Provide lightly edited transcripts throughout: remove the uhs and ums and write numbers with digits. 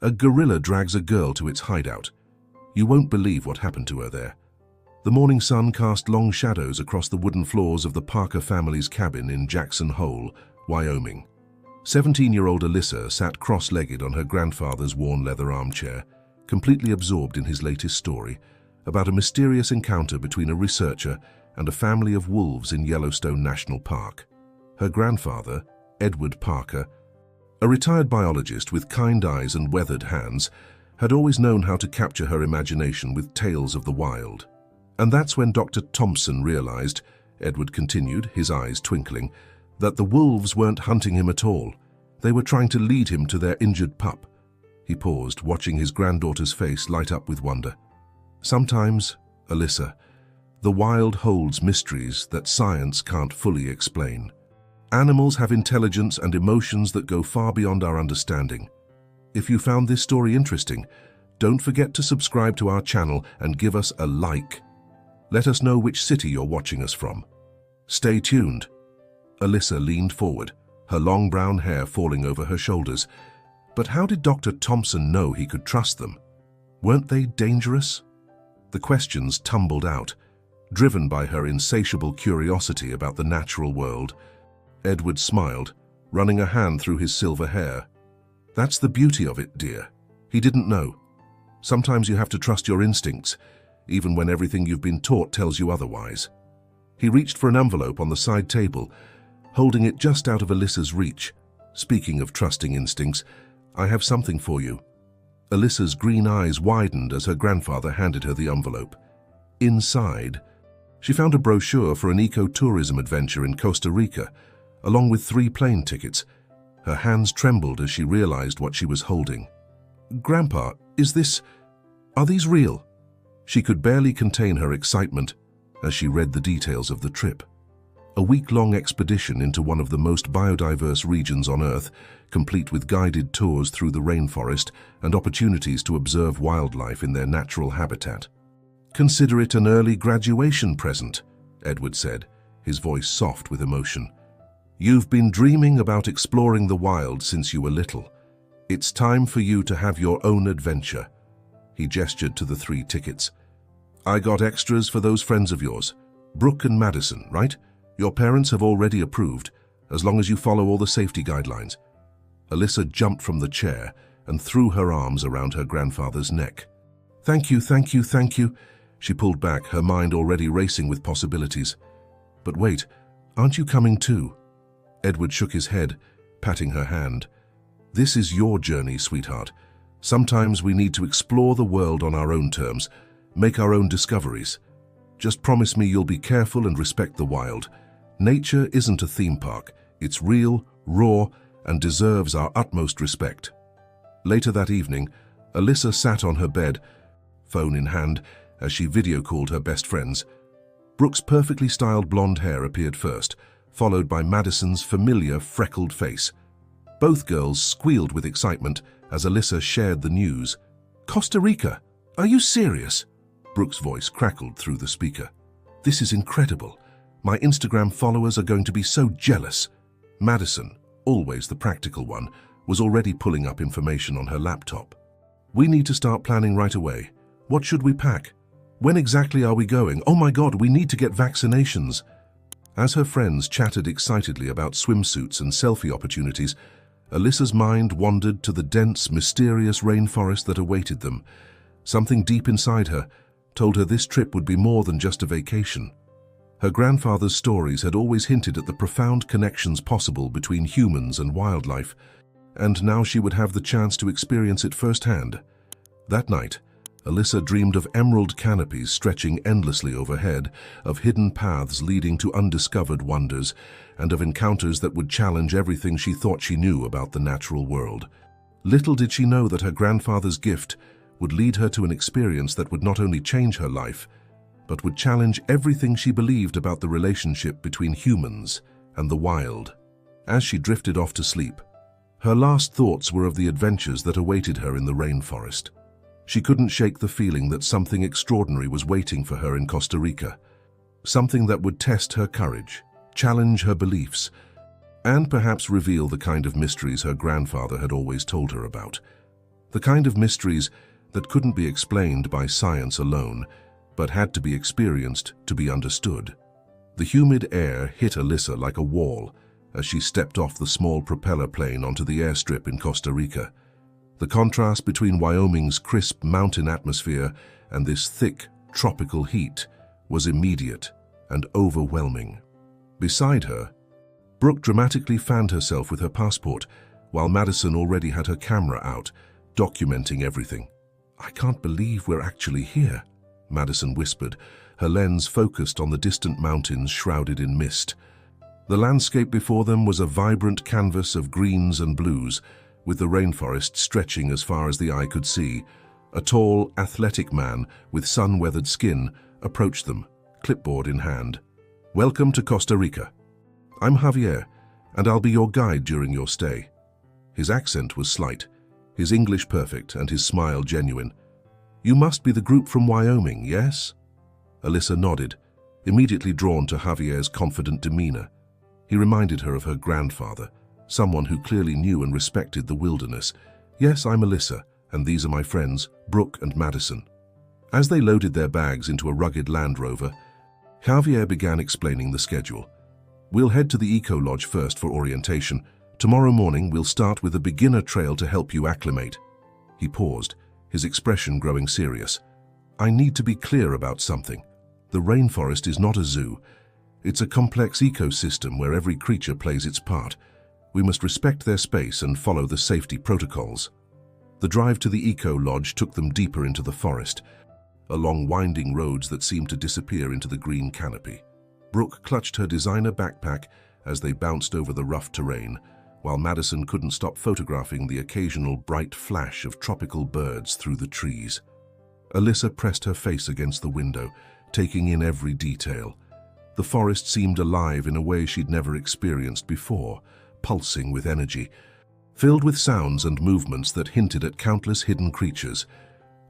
A gorilla drags a girl to its hideout. You won't believe what happened to her there. The morning sun cast long shadows across the wooden floors of the Parker family's cabin in Jackson Hole, Wyoming. 17-year-old Alyssa sat cross-legged on her grandfather's worn leather armchair, completely absorbed in his latest story about a mysterious encounter between a researcher and a family of wolves in Yellowstone National Park. Her grandfather, Edward Parker, a retired biologist with kind eyes and weathered hands, had always known how to capture her imagination with tales of the wild. And that's when Dr. Thompson realized, Edward continued, his eyes twinkling, that the wolves weren't hunting him at all. They were trying to lead him to their injured pup. He paused, watching his granddaughter's face light up with wonder. Sometimes, Alyssa, the wild holds mysteries that science can't fully explain. Animals have intelligence and emotions that go far beyond our understanding. If you found this story interesting, don't forget to subscribe to our channel and give us a like. Let us know which city you're watching us from. Stay tuned. Alyssa leaned forward, her long brown hair falling over her shoulders. But how did Dr. Thompson know he could trust them? Weren't they dangerous? The questions tumbled out, driven by her insatiable curiosity about the natural world. Edward smiled, running a hand through his silver hair. That's the beauty of it, dear. He didn't know. Sometimes you have to trust your instincts, even when everything you've been taught tells you otherwise. He reached for an envelope on the side table, holding it just out of Alyssa's reach. Speaking of trusting instincts, I have something for you. Alyssa's green eyes widened as her grandfather handed her the envelope. Inside, she found a brochure for an eco-tourism adventure in Costa Rica, along with 3 plane tickets. Her hands trembled as she realized what she was holding. Grandpa, are these real? She could barely contain her excitement as she read the details of the trip. A week-long expedition into one of the most biodiverse regions on Earth, complete with guided tours through the rainforest and opportunities to observe wildlife in their natural habitat. Consider it an early graduation present, Edward said, his voice soft with emotion. You've been dreaming about exploring the wild since you were little. It's time for you to have your own adventure. He gestured to the 3 tickets. I got extras for those friends of yours, Brooke and Madison, right? Your parents have already approved, as long as you follow all the safety guidelines. Alyssa jumped from the chair and threw her arms around her grandfather's neck. Thank you, thank you, thank you. She pulled back, her mind already racing with possibilities. But wait, aren't you coming too? Edward shook his head, patting her hand. This is your journey, sweetheart. Sometimes we need to explore the world on our own terms, make our own discoveries. Just promise me you'll be careful and respect the wild. Nature isn't a theme park. It's real, raw, and deserves our utmost respect. Later that evening, Alyssa sat on her bed, phone in hand, as she video-called her best friends. Brooke's perfectly styled blonde hair appeared first, followed by Madison's familiar freckled face. Both girls squealed with excitement as Alyssa shared the news. Costa Rica? Are you serious? Brooke's voice crackled through the speaker. This is incredible. My Instagram followers are going to be so jealous. Madison, always the practical one, was already pulling up information on her laptop. We need to start planning right away. What should we pack? When exactly are we going? Oh my God, we need to get vaccinations. As her friends chatted excitedly about swimsuits and selfie opportunities, Alyssa's mind wandered to the dense, mysterious rainforest that awaited them. Something deep inside her told her this trip would be more than just a vacation. Her grandfather's stories had always hinted at the profound connections possible between humans and wildlife, and now she would have the chance to experience it firsthand. That night, Alyssa dreamed of emerald canopies stretching endlessly overhead, of hidden paths leading to undiscovered wonders, and of encounters that would challenge everything she thought she knew about the natural world. Little did she know that her grandfather's gift would lead her to an experience that would not only change her life, but would challenge everything she believed about the relationship between humans and the wild. As she drifted off to sleep, her last thoughts were of the adventures that awaited her in the rainforest. She couldn't shake the feeling that something extraordinary was waiting for her in Costa Rica, something that would test her courage, challenge her beliefs, and perhaps reveal the kind of mysteries her grandfather had always told her about. The kind of mysteries that couldn't be explained by science alone, but had to be experienced to be understood. The humid air hit Alyssa like a wall as she stepped off the small propeller plane onto the airstrip in Costa Rica. The contrast between Wyoming's crisp mountain atmosphere and this thick, tropical heat was immediate and overwhelming. Beside her, Brooke dramatically fanned herself with her passport, while Madison already had her camera out, documenting everything. "I can't believe we're actually here," Madison whispered, her lens focused on the distant mountains shrouded in mist. The landscape before them was a vibrant canvas of greens and blues, with the rainforest stretching as far as the eye could see. A tall, athletic man with sun-weathered skin approached them, clipboard in hand. "Welcome to Costa Rica. I'm Javier, and I'll be your guide during your stay." His accent was slight, his English perfect, and his smile genuine. "You must be the group from Wyoming, yes?" Alyssa nodded, immediately drawn to Javier's confident demeanor. He reminded her of her grandfather, someone who clearly knew and respected the wilderness. "Yes, I'm Alyssa, and these are my friends, Brooke and Madison." As they loaded their bags into a rugged Land Rover, Javier began explaining the schedule. "We'll head to the Eco Lodge first for orientation. Tomorrow morning, we'll start with a beginner trail to help you acclimate." He paused, his expression growing serious. "I need to be clear about something. The rainforest is not a zoo. It's a complex ecosystem where every creature plays its part. We must respect their space and follow the safety protocols." The drive to the Eco Lodge took them deeper into the forest, along winding roads that seemed to disappear into the green canopy. Brooke clutched her designer backpack as they bounced over the rough terrain, while Madison couldn't stop photographing the occasional bright flash of tropical birds through the trees. Alyssa pressed her face against the window, taking in every detail. The forest seemed alive in a way she'd never experienced before, pulsing with energy, filled with sounds and movements that hinted at countless hidden creatures.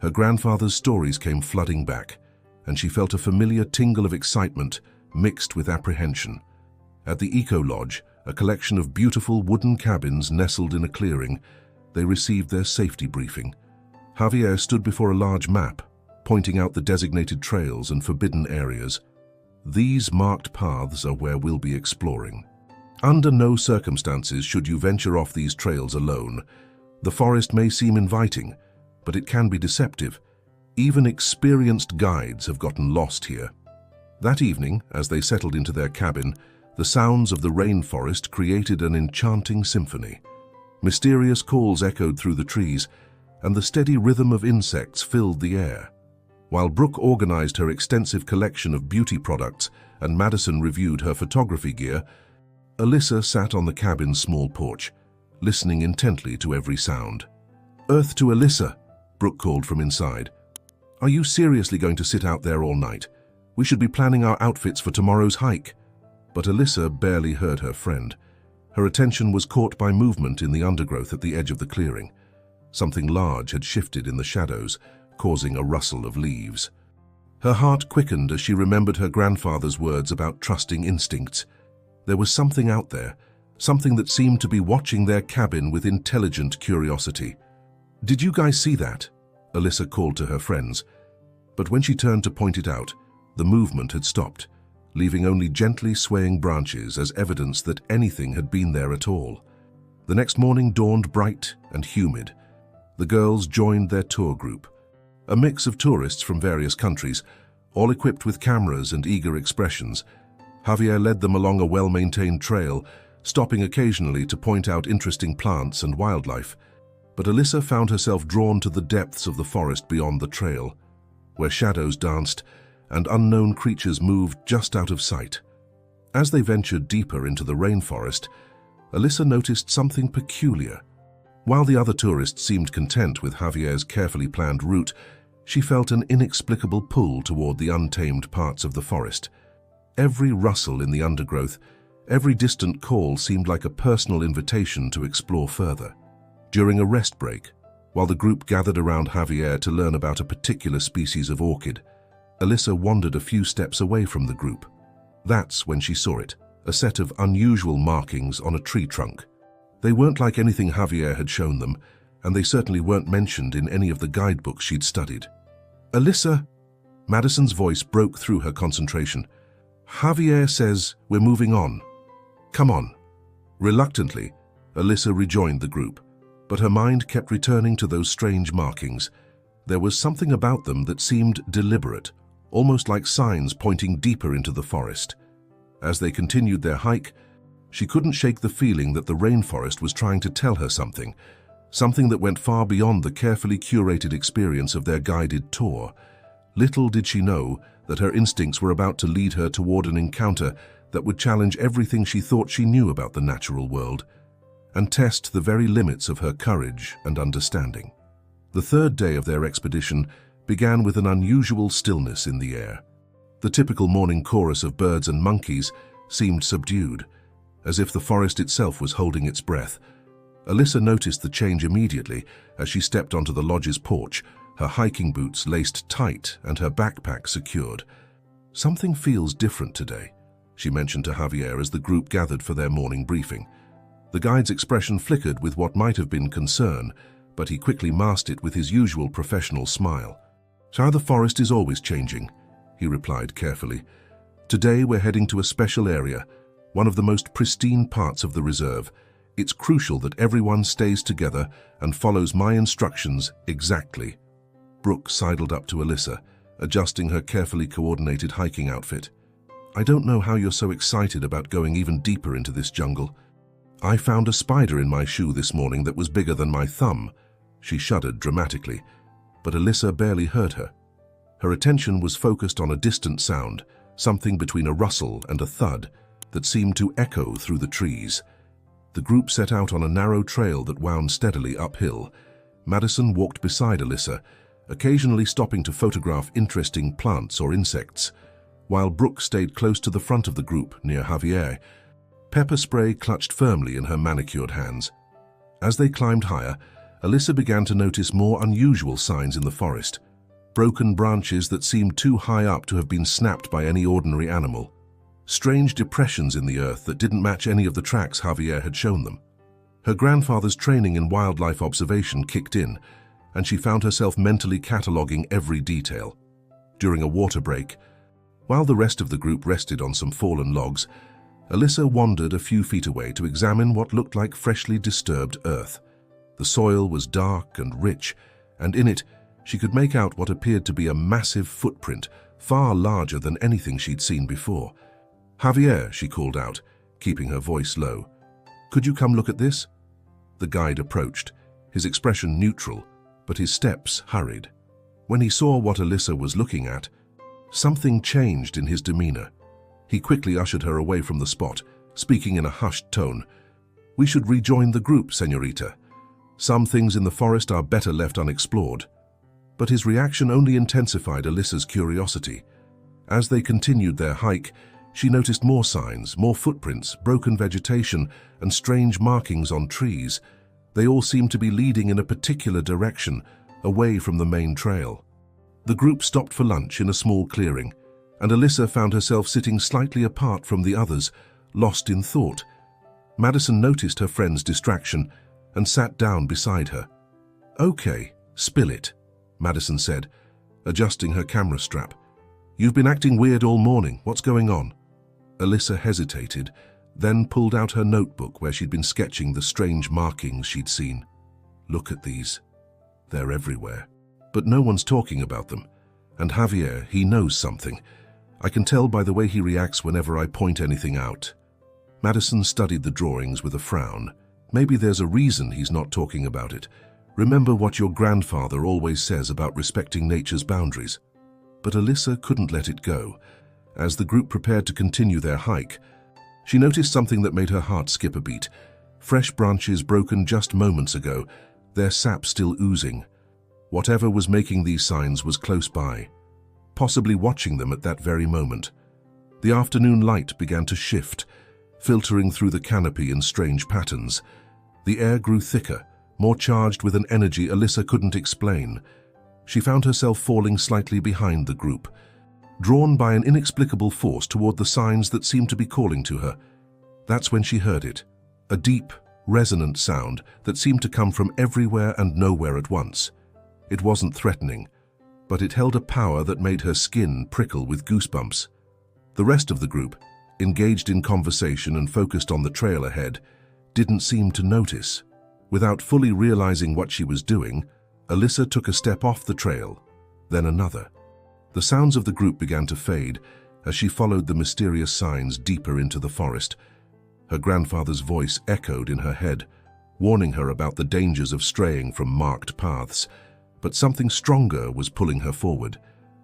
Her grandfather's stories came flooding back, and she felt a familiar tingle of excitement mixed with apprehension. At the Eco Lodge, a collection of beautiful wooden cabins nestled in a clearing, they received their safety briefing. Javier stood before a large map, pointing out the designated trails and forbidden areas. "These marked paths are where we'll be exploring. Under no circumstances should you venture off these trails alone. The forest may seem inviting, but it can be deceptive. Even experienced guides have gotten lost here." That evening, as they settled into their cabin, the sounds of the rainforest created an enchanting symphony. Mysterious calls echoed through the trees, and the steady rhythm of insects filled the air. While Brooke organized her extensive collection of beauty products and Madison reviewed her photography gear, Alyssa sat on the cabin's small porch, listening intently to every sound. "Earth to Alyssa," Brooke called from inside. "Are you seriously going to sit out there all night? We should be planning our outfits for tomorrow's hike." But Alyssa barely heard her friend. Her attention was caught by movement in the undergrowth at the edge of the clearing. Something large had shifted in the shadows, causing a rustle of leaves. Her heart quickened as she remembered her grandfather's words about trusting instincts. There was something out there, something that seemed to be watching their cabin with intelligent curiosity. "Did you guys see that?" Alyssa called to her friends. But when she turned to point it out, the movement had stopped, leaving only gently swaying branches as evidence that anything had been there at all. The next morning dawned bright and humid. The girls joined their tour group, a mix of tourists from various countries, all equipped with cameras and eager expressions. Javier led them along a well-maintained trail, stopping occasionally to point out interesting plants and wildlife. But Alyssa found herself drawn to the depths of the forest beyond the trail, where shadows danced and unknown creatures moved just out of sight. As they ventured deeper into the rainforest, Alyssa noticed something peculiar. While the other tourists seemed content with Javier's carefully planned route, she felt an inexplicable pull toward the untamed parts of the forest. Every rustle in the undergrowth, every distant call seemed like a personal invitation to explore further. During a rest break, while the group gathered around Javier to learn about a particular species of orchid, Alyssa wandered a few steps away from the group. That's when she saw it, a set of unusual markings on a tree trunk. They weren't like anything Javier had shown them, and they certainly weren't mentioned in any of the guidebooks she'd studied. "Alyssa," Madison's voice broke through her concentration. "Javier says we're moving on. Come on." Reluctantly, Alyssa rejoined the group, but her mind kept returning to those strange markings. There was something about them that seemed deliberate, almost like signs pointing deeper into the forest. As they continued their hike, she couldn't shake the feeling that the rainforest was trying to tell her something that went far beyond the carefully curated experience of their guided tour. Little did she know that her instincts were about to lead her toward an encounter that would challenge everything she thought she knew about the natural world and test the very limits of her courage and understanding. The third day of their expedition began with an unusual stillness in the air. The typical morning chorus of birds and monkeys seemed subdued, as if the forest itself was holding its breath. Alyssa noticed the change immediately as she stepped onto the lodge's porch, her hiking boots laced tight and her backpack secured. "Something feels different today," she mentioned to Javier as the group gathered for their morning briefing. The guide's expression flickered with what might have been concern, but he quickly masked it with his usual professional smile. "So the forest is always changing," he replied carefully. "Today we're heading to a special area, one of the most pristine parts of the reserve. It's crucial that everyone stays together and follows my instructions exactly." Brooke sidled up to Alyssa, adjusting her carefully coordinated hiking outfit. "I don't know how you're so excited about going even deeper into this jungle. I found a spider in my shoe this morning that was bigger than my thumb." She shuddered dramatically, but Alyssa barely heard her. Her attention was focused on a distant sound, something between a rustle and a thud that seemed to echo through the trees. The group set out on a narrow trail that wound steadily uphill. Madison walked beside Alyssa, occasionally stopping to photograph interesting plants or insects, while Brooke stayed close to the front of the group near Javier. Pepper spray clutched firmly in her manicured hands. As they climbed higher, Alyssa began to notice more unusual signs in the forest. Broken branches that seemed too high up to have been snapped by any ordinary animal. Strange depressions in the earth that didn't match any of the tracks Javier had shown them. Her grandfather's training in wildlife observation kicked in, and she found herself mentally cataloging every detail. During a water break, while the rest of the group rested on some fallen logs, Alyssa wandered a few feet away to examine what looked like freshly disturbed earth. The soil was dark and rich, and in it she could make out what appeared to be a massive footprint, far larger than anything she'd seen before. "Javier," she called out, keeping her voice low. "Could you come look at this?" The guide approached, his expression neutral, but his steps hurried. When he saw what Alyssa was looking at, something changed in his demeanor. He quickly ushered her away from the spot, speaking in a hushed tone. "We should rejoin the group, señorita. Some things in the forest are better left unexplored." But his reaction only intensified Alyssa's curiosity. As they continued their hike, she noticed more signs, more footprints, broken vegetation, and strange markings on trees. They all seemed to be leading in a particular direction, away from the main trail. The group stopped for lunch in a small clearing, and Alyssa found herself sitting slightly apart from the others, lost in thought. Madison noticed her friend's distraction and sat down beside her. "Okay, spill it," Madison said, adjusting her camera strap. "You've been acting weird all morning. What's going on?" Alyssa hesitated, then pulled out her notebook where she'd been sketching the strange markings she'd seen. "Look at these. They're everywhere. But no one's talking about them. And Javier, he knows something. I can tell by the way he reacts whenever I point anything out." Madison studied the drawings with a frown. "Maybe there's a reason he's not talking about it. Remember what your grandfather always says about respecting nature's boundaries." But Alyssa couldn't let it go. As the group prepared to continue their hike, she noticed something that made her heart skip a beat. Fresh branches broken just moments ago, their sap still oozing. Whatever was making these signs was close by, possibly watching them at that very moment. The afternoon light began to shift, filtering through the canopy in strange patterns. The air grew thicker, more charged with an energy Alyssa couldn't explain. She found herself falling slightly behind the group, drawn by an inexplicable force toward the signs that seemed to be calling to her. That's when she heard it, a deep, resonant sound that seemed to come from everywhere and nowhere at once. It wasn't threatening, but it held a power that made her skin prickle with goosebumps. The rest of the group, engaged in conversation and focused on the trail ahead, didn't seem to notice. Without fully realizing what she was doing, Alyssa took a step off the trail, then another. The sounds of the group began to fade as she followed the mysterious signs deeper into the forest. Her grandfather's voice echoed in her head, warning her about the dangers of straying from marked paths. But something stronger was pulling her forward.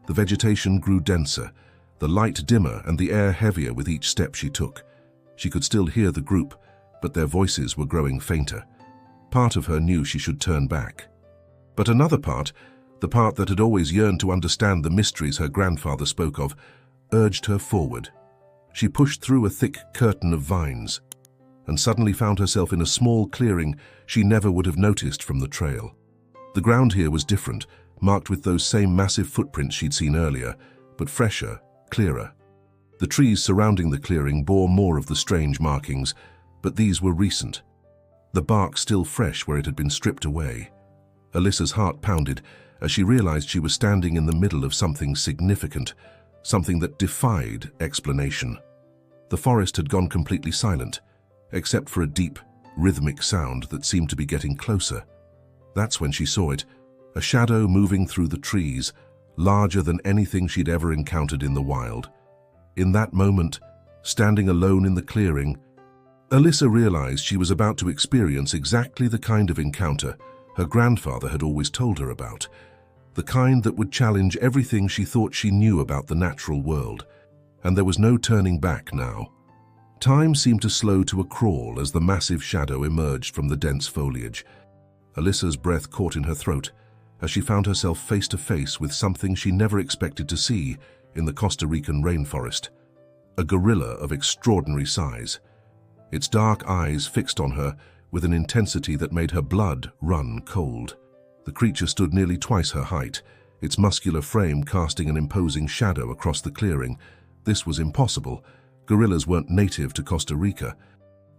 The vegetation grew denser, the light dimmer and the air heavier with each step she took. She could still hear the group, but their voices were growing fainter. Part of her knew she should turn back. But another part, the part that had always yearned to understand the mysteries her grandfather spoke of, urged her forward. She pushed through a thick curtain of vines and suddenly found herself in a small clearing she never would have noticed from the trail. The ground here was different, marked with those same massive footprints she'd seen earlier, but fresher, clearer. The trees surrounding the clearing bore more of the strange markings, but these were recent. The bark still fresh where it had been stripped away. Alyssa's heart pounded as she realized she was standing in the middle of something significant, something that defied explanation. The forest had gone completely silent, except for a deep, rhythmic sound that seemed to be getting closer. That's when she saw it, a shadow moving through the trees, larger than anything she'd ever encountered in the wild. In that moment, standing alone in the clearing, Alyssa realized she was about to experience exactly the kind of encounter her grandfather had always told her about, the kind that would challenge everything she thought she knew about the natural world. And there was no turning back now. Time seemed to slow to a crawl as the massive shadow emerged from the dense foliage. Alyssa's breath caught in her throat as she found herself face to face with something she never expected to see in the Costa Rican rainforest. A gorilla of extraordinary size. Its dark eyes fixed on her with an intensity that made her blood run cold. The creature stood nearly twice her height, its muscular frame casting an imposing shadow across the clearing. This was impossible. Gorillas weren't native to Costa Rica.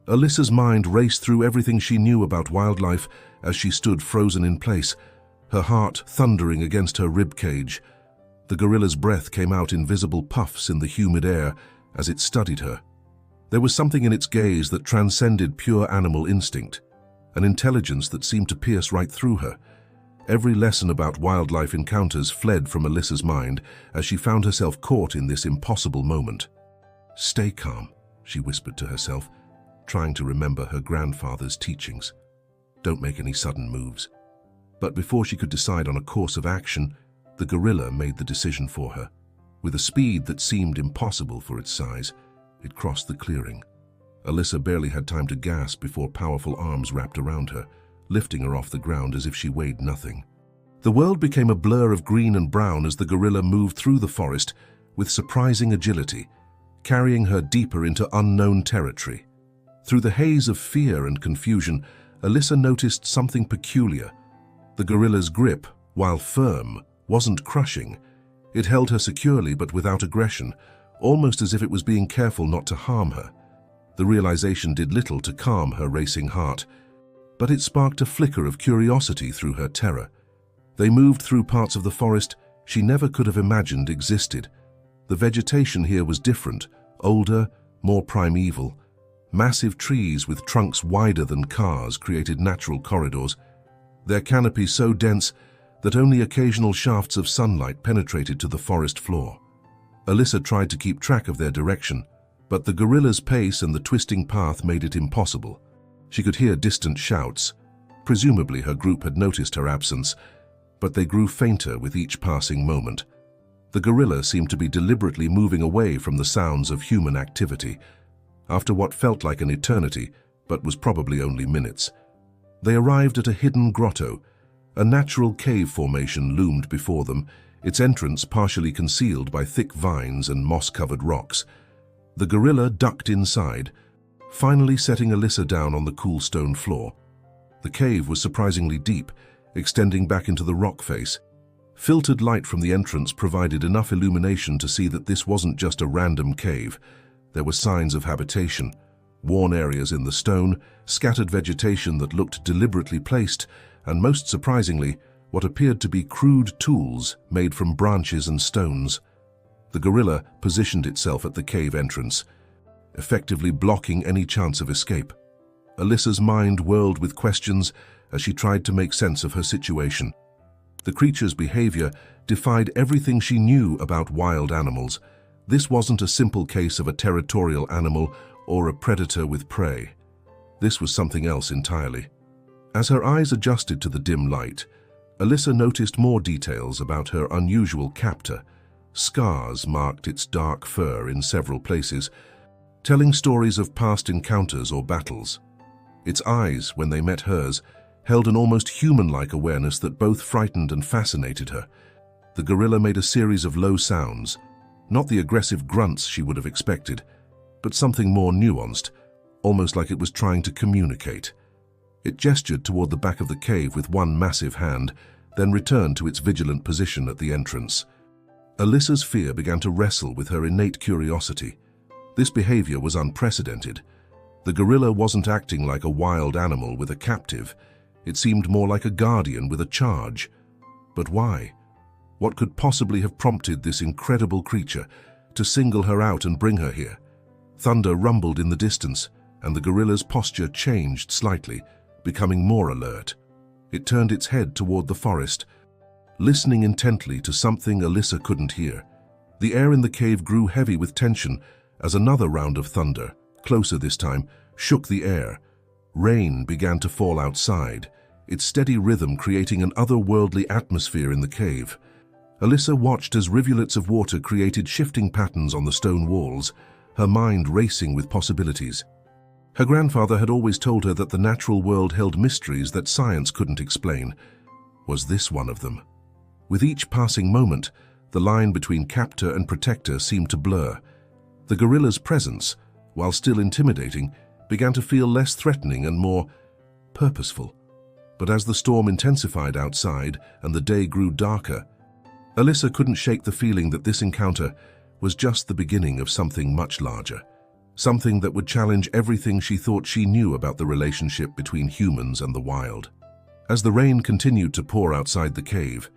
Alyssa's mind raced through everything she knew about wildlife as she stood frozen in place, her heart thundering against her rib cage. The gorilla's breath came out in visible puffs in the humid air as it studied her. There was something in its gaze that transcended pure animal instinct, an intelligence that seemed to pierce right through her. Every lesson about wildlife encounters fled from Alyssa's mind as she found herself caught in this impossible moment. "Stay calm," she whispered to herself, trying to remember her grandfather's teachings. "Don't make any sudden moves." But before she could decide on a course of action, the gorilla made the decision for her. With a speed that seemed impossible for its size, it crossed the clearing. Alyssa barely had time to gasp before powerful arms wrapped around her, lifting her off the ground as if she weighed nothing. The world became a blur of green and brown as the gorilla moved through the forest with surprising agility, carrying her deeper into unknown territory. Through the haze of fear and confusion, Alyssa noticed something peculiar. The gorilla's grip, while firm, wasn't crushing. It held her securely but without aggression, almost as if it was being careful not to harm her. The realization did little to calm her racing heart, but it sparked a flicker of curiosity through her terror. They moved through parts of the forest she never could have imagined existed. The vegetation here was different, older, more primeval. Massive trees with trunks wider than cars created natural corridors, their canopy so dense that only occasional shafts of sunlight penetrated to the forest floor. Alyssa tried to keep track of their direction, but the gorilla's pace and the twisting path made it impossible. She could hear distant shouts. Presumably her group had noticed her absence, but they grew fainter with each passing moment. The gorilla seemed to be deliberately moving away from the sounds of human activity. After what felt like an eternity, but was probably only minutes, they arrived at a hidden grotto. A natural cave formation loomed before them, its entrance partially concealed by thick vines and moss-covered rocks. The gorilla ducked inside, finally setting Alyssa down on the cool stone floor. The cave was surprisingly deep, extending back into the rock face. Filtered light from the entrance provided enough illumination to see that this wasn't just a random cave. There were signs of habitation. worn areas in the stone, scattered vegetation that looked deliberately placed, and most surprisingly, what appeared to be crude tools made from branches and stones. The gorilla positioned itself at the cave entrance, effectively blocking any chance of escape. Alyssa's mind whirled with questions as she tried to make sense of her situation. The creature's behavior defied everything she knew about wild animals. This wasn't a simple case of a territorial animal or a predator with prey. This was something else entirely. As her eyes adjusted to the dim light, Alyssa noticed more details about her unusual captor. Scars marked its dark fur in several places, telling stories of past encounters or battles. Its eyes, when they met hers, held an almost human-like awareness that both frightened and fascinated her. The gorilla made a series of low sounds, not the aggressive grunts she would have expected, but something more nuanced, almost like it was trying to communicate. It gestured toward the back of the cave with one massive hand, then returned to its vigilant position at the entrance. Alyssa's fear began to wrestle with her innate curiosity. This behavior was unprecedented. The gorilla wasn't acting like a wild animal with a captive. It seemed more like a guardian with a charge. But why? What could possibly have prompted this incredible creature to single her out and bring her here? Thunder rumbled in the distance, and the gorilla's posture changed slightly, becoming more alert. It turned its head toward the forest, listening intently to something Alyssa couldn't hear. The air in the cave grew heavy with tension as another round of thunder, closer this time, shook the air. Rain began to fall outside, its steady rhythm creating an otherworldly atmosphere in the cave. Alyssa watched as rivulets of water created shifting patterns on the stone walls, her mind racing with possibilities. Her grandfather had always told her that the natural world held mysteries that science couldn't explain. Was this one of them? With each passing moment, the line between captor and protector seemed to blur. The gorilla's presence, while still intimidating, began to feel less threatening and more purposeful. But as the storm intensified outside and the day grew darker, Alyssa couldn't shake the feeling that this encounter was just the beginning of something much larger. Something that would challenge everything she thought she knew about the relationship between humans and the wild. As the rain continued to pour outside the cave,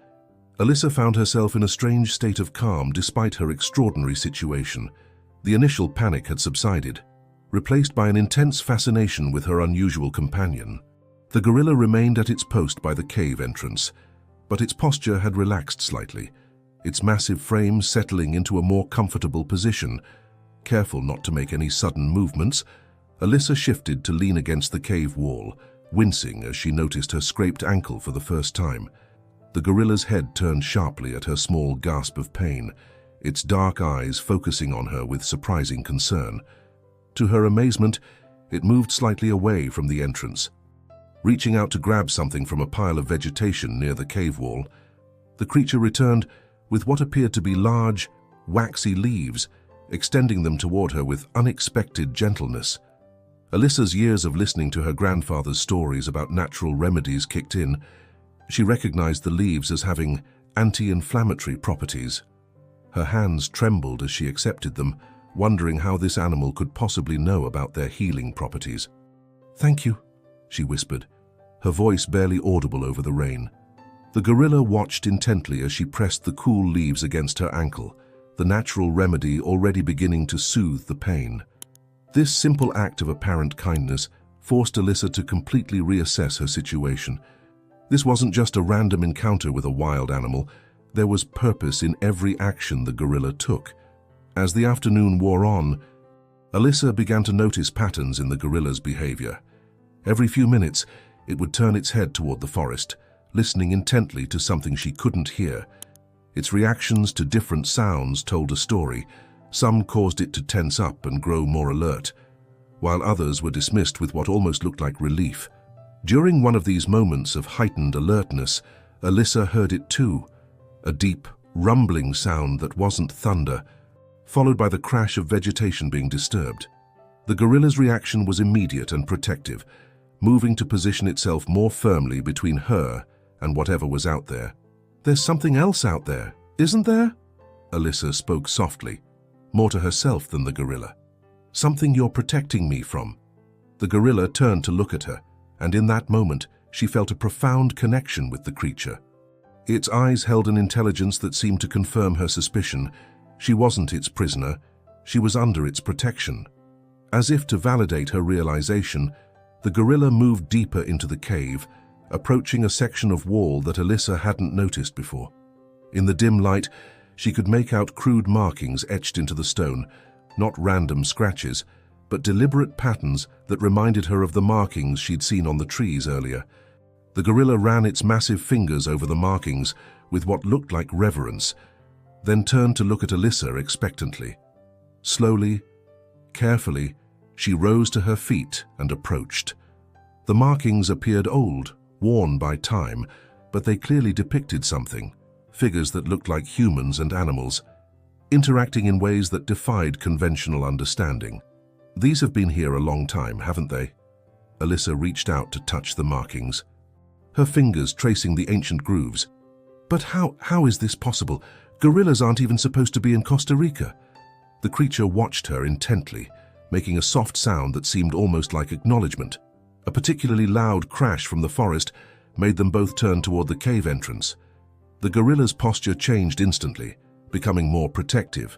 Alyssa found herself in a strange state of calm despite her extraordinary situation. The initial panic had subsided, replaced by an intense fascination with her unusual companion. The gorilla remained at its post by the cave entrance, but its posture had relaxed slightly, its massive frame settling into a more comfortable position. Careful not to make any sudden movements, Alyssa shifted to lean against the cave wall, wincing as she noticed her scraped ankle for the first time. The gorilla's head turned sharply at her small gasp of pain, its dark eyes focusing on her with surprising concern. To her amazement, it moved slightly away from the entrance. Reaching out to grab something from a pile of vegetation near the cave wall, the creature returned with what appeared to be large, waxy leaves, extending them toward her with unexpected gentleness. Alyssa's years of listening to her grandfather's stories about natural remedies kicked in. She recognized the leaves as having anti-inflammatory properties. Her hands trembled as she accepted them, wondering how this animal could possibly know about their healing properties. "Thank you," she whispered, her voice barely audible over the rain. The gorilla watched intently as she pressed the cool leaves against her ankle, the natural remedy already beginning to soothe the pain. This simple act of apparent kindness forced Alyssa to completely reassess her situation. This wasn't just a random encounter with a wild animal. There was purpose in every action the gorilla took. As the afternoon wore on, Alyssa began to notice patterns in the gorilla's behavior. Every few minutes, it would turn its head toward the forest, listening intently to something she couldn't hear. Its reactions to different sounds told a story. Some caused it to tense up and grow more alert, while others were dismissed with what almost looked like relief. During one of these moments of heightened alertness, Alyssa heard it too, a deep, rumbling sound that wasn't thunder, followed by the crash of vegetation being disturbed. The gorilla's reaction was immediate and protective, moving to position itself more firmly between her and whatever was out there. "There's something else out there, isn't there?" Alyssa spoke softly, more to herself than the gorilla. Something you're protecting me from." The gorilla turned to look at her, and in that moment, she felt a profound connection with the creature. Its eyes held an intelligence that seemed to confirm her suspicion. She wasn't its prisoner, she was under its protection. As if to validate her realization, the gorilla moved deeper into the cave, approaching a section of wall that Alyssa hadn't noticed before. In the dim light, she could make out crude markings etched into the stone, not random scratches, but deliberate patterns that reminded her of the markings she'd seen on the trees earlier. The gorilla ran its massive fingers over the markings with what looked like reverence, then turned to look at Alyssa expectantly. Slowly, carefully, she rose to her feet and approached. The markings appeared old, worn by time, but they clearly depicted something, figures that looked like humans and animals, interacting in ways that defied conventional understanding. "These have been here a long time, haven't they?" Alyssa reached out to touch the markings, her fingers tracing the ancient grooves. "But how is this possible? Gorillas aren't even supposed to be in Costa Rica." The creature watched her intently, making a soft sound that seemed almost like acknowledgement. A particularly loud crash from the forest made them both turn toward the cave entrance. The gorilla's posture changed instantly, becoming more protective.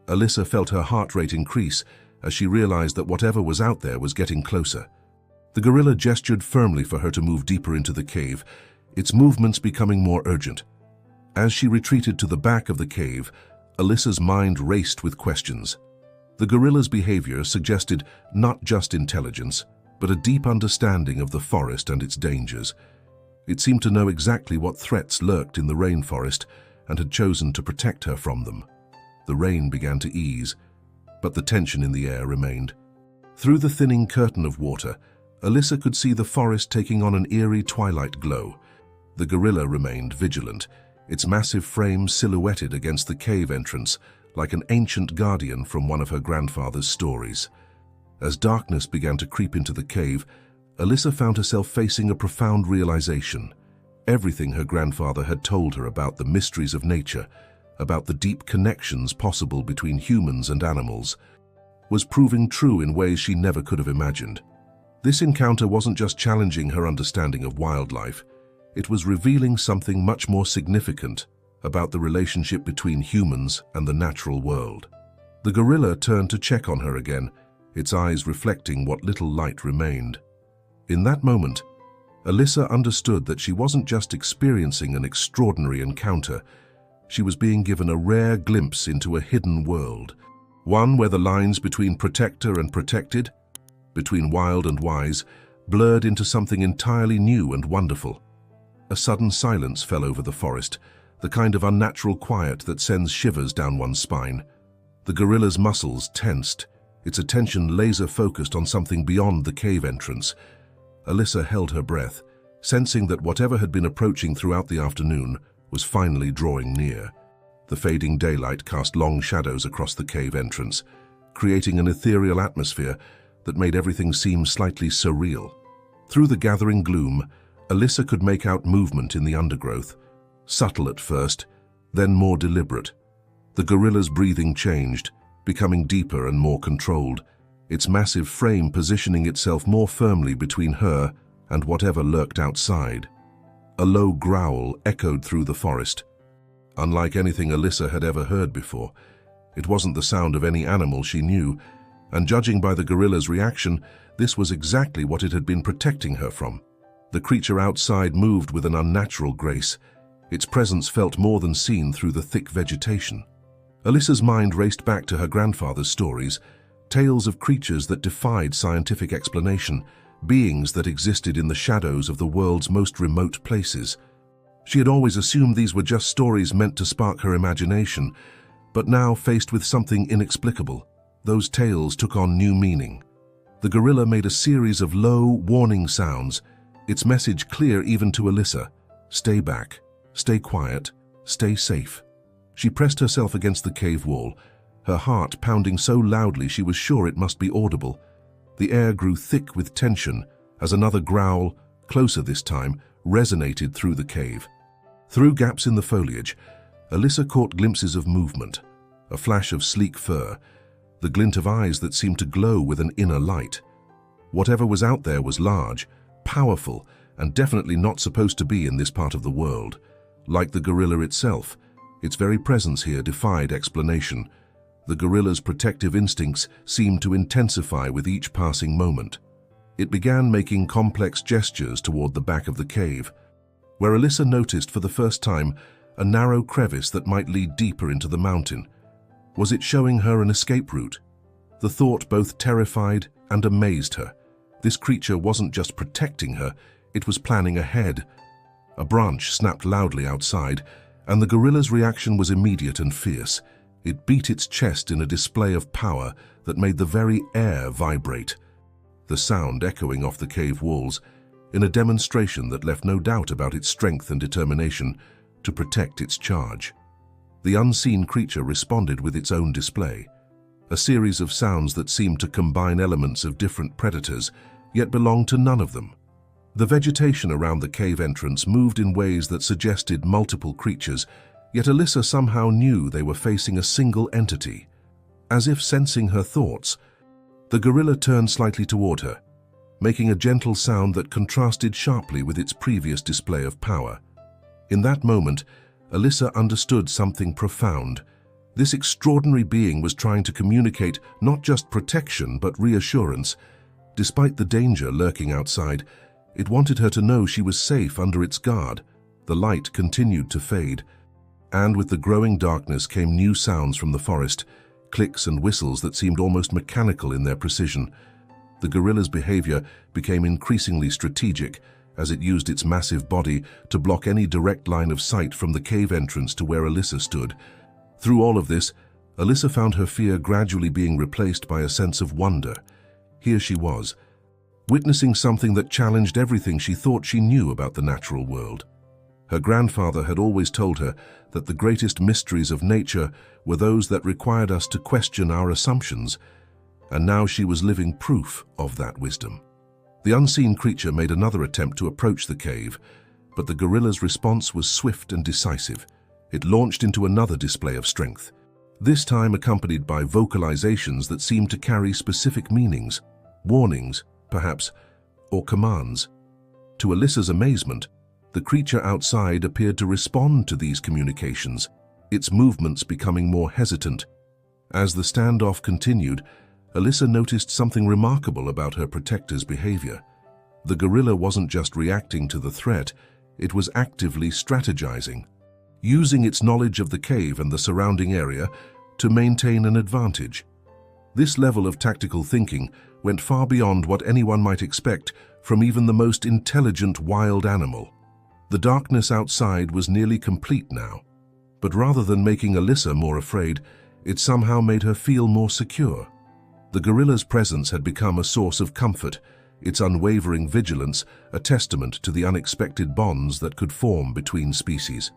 Alyssa felt her heart rate increase as she realized that whatever was out there was getting closer. The gorilla gestured firmly for her to move deeper into the cave, its movements becoming more urgent. As she retreated to the back of the cave, Alyssa's mind raced with questions. The gorilla's behavior suggested not just intelligence, but a deep understanding of the forest and its dangers. It seemed to know exactly what threats lurked in the rainforest and had chosen to protect her from them. The rain began to ease, but the tension in the air remained. Through the thinning curtain of water, Alyssa could see the forest taking on an eerie twilight glow. The gorilla remained vigilant, its massive frame silhouetted against the cave entrance like an ancient guardian from one of her grandfather's stories. As darkness began to creep into the cave, Alyssa found herself facing a profound realization. Everything her grandfather had told her about the mysteries of nature, about the deep connections possible between humans and animals, was proving true in ways she never could have imagined. This encounter wasn't just challenging her understanding of wildlife, it was revealing something much more significant about the relationship between humans and the natural world. The gorilla turned to check on her again, its eyes reflecting what little light remained. In that moment, Alyssa understood that she wasn't just experiencing an extraordinary encounter, she was being given a rare glimpse into a hidden world, one where the lines between protector and protected, between wild and wise, blurred into something entirely new and wonderful. A sudden silence fell over the forest, the kind of unnatural quiet that sends shivers down one's spine. The gorilla's muscles tensed, its attention laser-focused on something beyond the cave entrance. Alyssa held her breath, sensing that whatever had been approaching throughout the afternoon was finally drawing near. The fading daylight cast long shadows across the cave entrance, creating an ethereal atmosphere that made everything seem slightly surreal. Through the gathering gloom, Alyssa could make out movement in the undergrowth, subtle at first, then more deliberate. The gorilla's breathing changed, becoming deeper and more controlled, its massive frame positioning itself more firmly between her and whatever lurked outside. A low growl echoed through the forest. Unlike anything Alyssa had ever heard before, it wasn't the sound of any animal she knew, and judging by the gorilla's reaction, this was exactly what it had been protecting her from. The creature outside moved with an unnatural grace. Its presence felt more than seen through the thick vegetation. Alyssa's mind raced back to her grandfather's stories, tales of creatures that defied scientific explanation, beings that existed in the shadows of the world's most remote places. She had always assumed these were just stories meant to spark her imagination, but now faced with something inexplicable, those tales took on new meaning. The gorilla made a series of low, warning sounds, its message clear even to Alyssa: stay back, stay quiet, stay safe. She pressed herself against the cave wall, her heart pounding so loudly she was sure it must be audible. The air grew thick with tension as another growl, closer this time, resonated through the cave. Through gaps in the foliage, Alyssa caught glimpses of movement, a flash of sleek fur, the glint of eyes that seemed to glow with an inner light. Whatever was out there was large, powerful, and definitely not supposed to be in this part of the world. Like the gorilla itself, its very presence here defied explanation. The gorilla's protective instincts seemed to intensify with each passing moment. It began making complex gestures toward the back of the cave, where Alyssa noticed for the first time a narrow crevice that might lead deeper into the mountain. Was it showing her an escape route? The thought both terrified and amazed her. This creature wasn't just protecting her, it was planning ahead. A branch snapped loudly outside, and the gorilla's reaction was immediate and fierce. It beat its chest in a display of power that made the very air vibrate, the sound echoing off the cave walls, in a demonstration that left no doubt about its strength and determination to protect its charge. The unseen creature responded with its own display, a series of sounds that seemed to combine elements of different predators, yet belonged to none of them. The vegetation around the cave entrance moved in ways that suggested multiple creatures, yet Alyssa somehow knew they were facing a single entity. As if sensing her thoughts, the gorilla turned slightly toward her, making a gentle sound that contrasted sharply with its previous display of power. In that moment, Alyssa understood something profound. This extraordinary being was trying to communicate not just protection but reassurance. Despite the danger lurking outside, it wanted her to know she was safe under its guard. The light continued to fade, and with the growing darkness came new sounds from the forest, clicks and whistles that seemed almost mechanical in their precision. The gorilla's behavior became increasingly strategic as it used its massive body to block any direct line of sight from the cave entrance to where Alyssa stood. Through all of this, Alyssa found her fear gradually being replaced by a sense of wonder. Here she was, witnessing something that challenged everything she thought she knew about the natural world. Her grandfather had always told her that the greatest mysteries of nature were those that required us to question our assumptions, and now she was living proof of that wisdom. The unseen creature made another attempt to approach the cave, but the gorilla's response was swift and decisive. It launched into another display of strength, this time accompanied by vocalizations that seemed to carry specific meanings, warnings, perhaps, or commands. To Alyssa's amazement, the creature outside appeared to respond to these communications, its movements becoming more hesitant. As the standoff continued, Alyssa noticed something remarkable about her protector's behavior. The gorilla wasn't just reacting to the threat, it was actively strategizing, using its knowledge of the cave and the surrounding area to maintain an advantage. This level of tactical thinking went far beyond what anyone might expect from even the most intelligent wild animal. The darkness outside was nearly complete now, but rather than making Alyssa more afraid, it somehow made her feel more secure. The gorilla's presence had become a source of comfort, its unwavering vigilance a testament to the unexpected bonds that could form between species.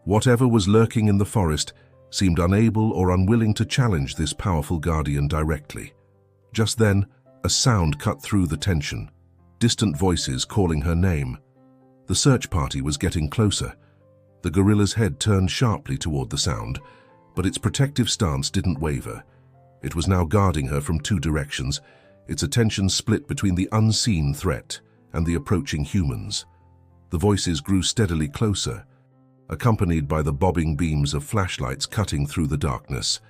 Whatever was lurking in the forest seemed unable or unwilling to challenge this powerful guardian directly. Just then, a sound cut through the tension, distant voices calling her name. The search party was getting closer. The gorilla's head turned sharply toward the sound, but its protective stance didn't waver. It was now guarding her from two directions, its attention split between the unseen threat and the approaching humans. The voices grew steadily closer, accompanied by the bobbing beams of flashlights cutting through the darkness.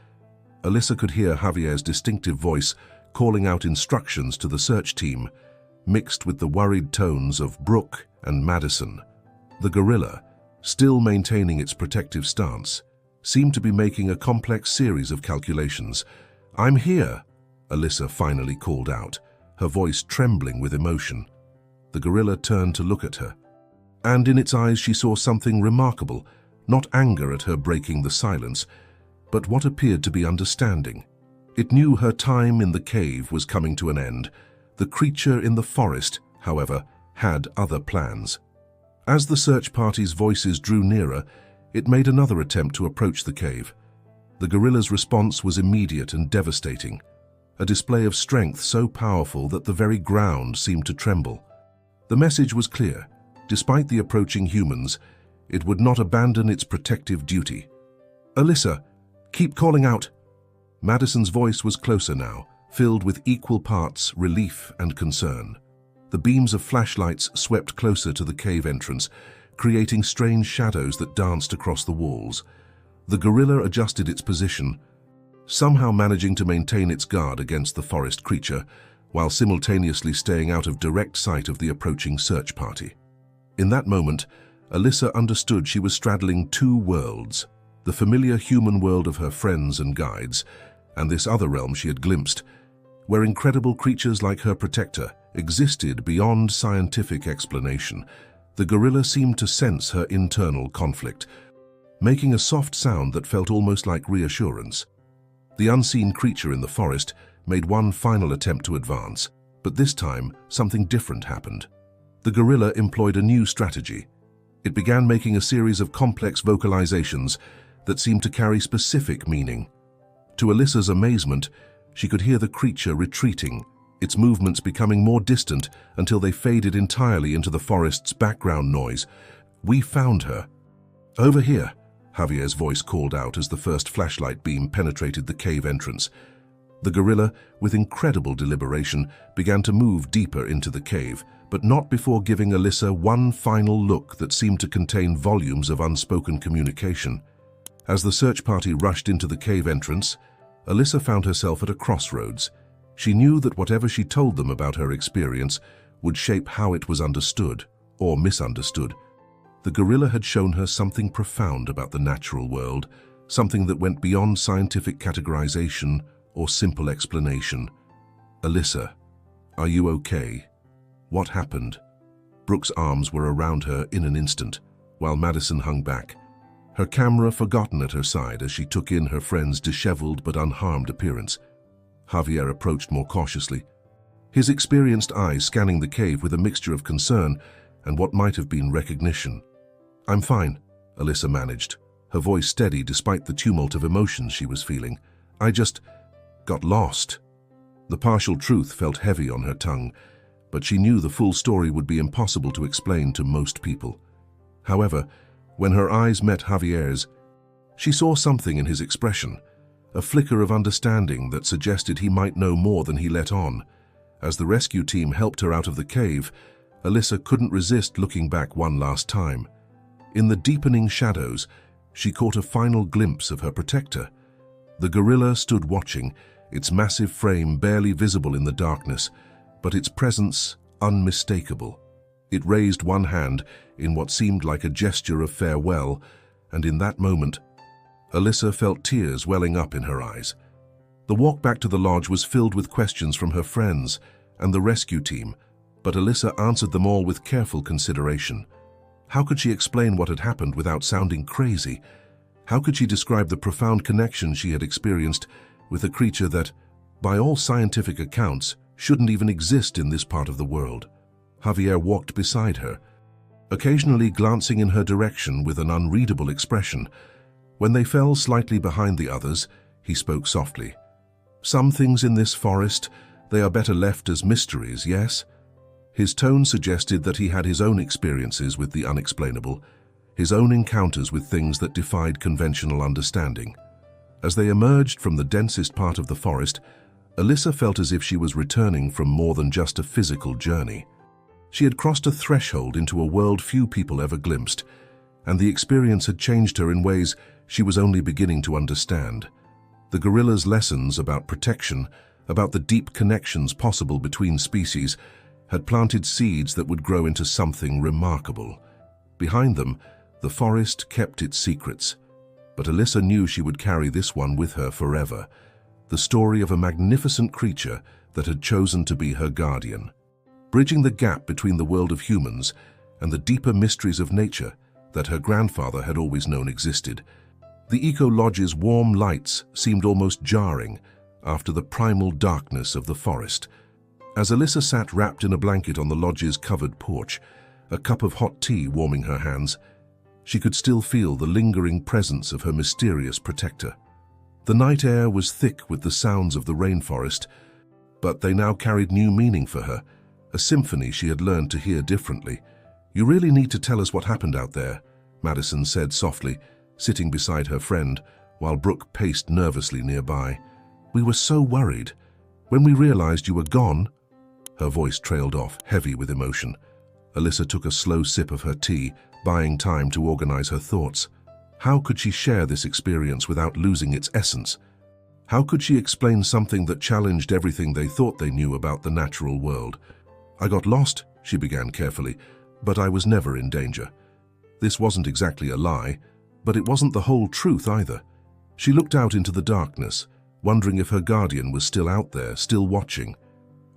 Alyssa could hear Javier's distinctive voice calling out instructions to the search team, mixed with the worried tones of Brooke and Madison. The gorilla, still maintaining its protective stance, seemed to be making a complex series of calculations. "I'm here," Alyssa finally called out, her voice trembling with emotion. The gorilla turned to look at her, and in its eyes she saw something remarkable, not anger at her breaking the silence, but what appeared to be understanding. It knew her time in the cave was coming to an end. The creature in the forest, however, had other plans. As the search party's voices drew nearer, it made another attempt to approach the cave. The gorilla's response was immediate and devastating, a display of strength so powerful that the very ground seemed to tremble. The message was clear. Despite the approaching humans, it would not abandon its protective duty. "Alyssa, keep calling out." Madison's voice was closer now, filled with equal parts relief and concern. The beams of flashlights swept closer to the cave entrance, creating strange shadows that danced across the walls. The gorilla adjusted its position, somehow managing to maintain its guard against the forest creature, while simultaneously staying out of direct sight of the approaching search party. In that moment, Alyssa understood she was straddling two worlds, the familiar human world of her friends and guides, and this other realm she had glimpsed, where incredible creatures like her protector existed beyond scientific explanation. The gorilla seemed to sense her internal conflict, making a soft sound that felt almost like reassurance. The unseen creature in the forest made one final attempt to advance, but this time something different happened. The gorilla employed a new strategy. It began making a series of complex vocalizations that seemed to carry specific meaning. To Alyssa's amazement, she could hear the creature retreating, its movements becoming more distant until they faded entirely into the forest's background noise. "We found her." "Over here," Javier's voice called out as the first flashlight beam penetrated the cave entrance. The gorilla, with incredible deliberation, began to move deeper into the cave, but not before giving Alyssa one final look that seemed to contain volumes of unspoken communication. As the search party rushed into the cave entrance, Alyssa found herself at a crossroads. She knew that whatever she told them about her experience would shape how it was understood, or misunderstood. The gorilla had shown her something profound about the natural world, something that went beyond scientific categorization or simple explanation. "Alyssa, are you okay? What happened?" Brooke's arms were around her in an instant, while Madison hung back, her camera forgotten at her side as she took in her friend's disheveled but unharmed appearance. Javier approached more cautiously, his experienced eyes scanning the cave with a mixture of concern and what might have been recognition. "I'm fine," Alyssa managed, her voice steady despite the tumult of emotions she was feeling. "I just got lost." The partial truth felt heavy on her tongue, but she knew the full story would be impossible to explain to most people. However, when her eyes met Javier's, she saw something in his expression, a flicker of understanding that suggested he might know more than he let on. As the rescue team helped her out of the cave, Alyssa couldn't resist looking back one last time. In the deepening shadows, she caught a final glimpse of her protector. The gorilla stood watching, its massive frame barely visible in the darkness, but its presence unmistakable. It raised one hand in what seemed like a gesture of farewell, and in that moment, Alyssa felt tears welling up in her eyes. The walk back to the lodge was filled with questions from her friends and the rescue team, but Alyssa answered them all with careful consideration. How could she explain what had happened without sounding crazy? How could she describe the profound connection she had experienced with a creature that, by all scientific accounts, shouldn't even exist in this part of the world? Javier walked beside her, occasionally glancing in her direction with an unreadable expression. When they fell slightly behind the others, he spoke softly. "Some things in this forest, they are better left as mysteries, yes?" His tone suggested that he had his own experiences with the unexplainable, his own encounters with things that defied conventional understanding. As they emerged from the densest part of the forest, Alyssa felt as if she was returning from more than just a physical journey. She had crossed a threshold into a world few people ever glimpsed, and the experience had changed her in ways she was only beginning to understand. The gorilla's lessons about protection, about the deep connections possible between species, had planted seeds that would grow into something remarkable. Behind them, the forest kept its secrets, but Alyssa knew she would carry this one with her forever, the story of a magnificent creature that had chosen to be her guardian, bridging the gap between the world of humans and the deeper mysteries of nature that her grandfather had always known existed. The eco-lodge's warm lights seemed almost jarring after the primal darkness of the forest. As Alyssa sat wrapped in a blanket on the lodge's covered porch, a cup of hot tea warming her hands, she could still feel the lingering presence of her mysterious protector. The night air was thick with the sounds of the rainforest, but they now carried new meaning for her, a symphony she had learned to hear differently. "You really need to tell us what happened out there," Madison said softly, sitting beside her friend, while Brooke paced nervously nearby. We were so worried. When we realized you were gone—" Her voice trailed off, heavy with emotion. Alyssa took a slow sip of her tea, buying time to organize her thoughts. How could she share this experience without losing its essence? How could she explain something that challenged everything they thought they knew about the natural world? "I got lost," she began carefully, "but I was never in danger." This wasn't exactly a lie, but it wasn't the whole truth either. She looked out into the darkness, wondering if her guardian was still out there, still watching.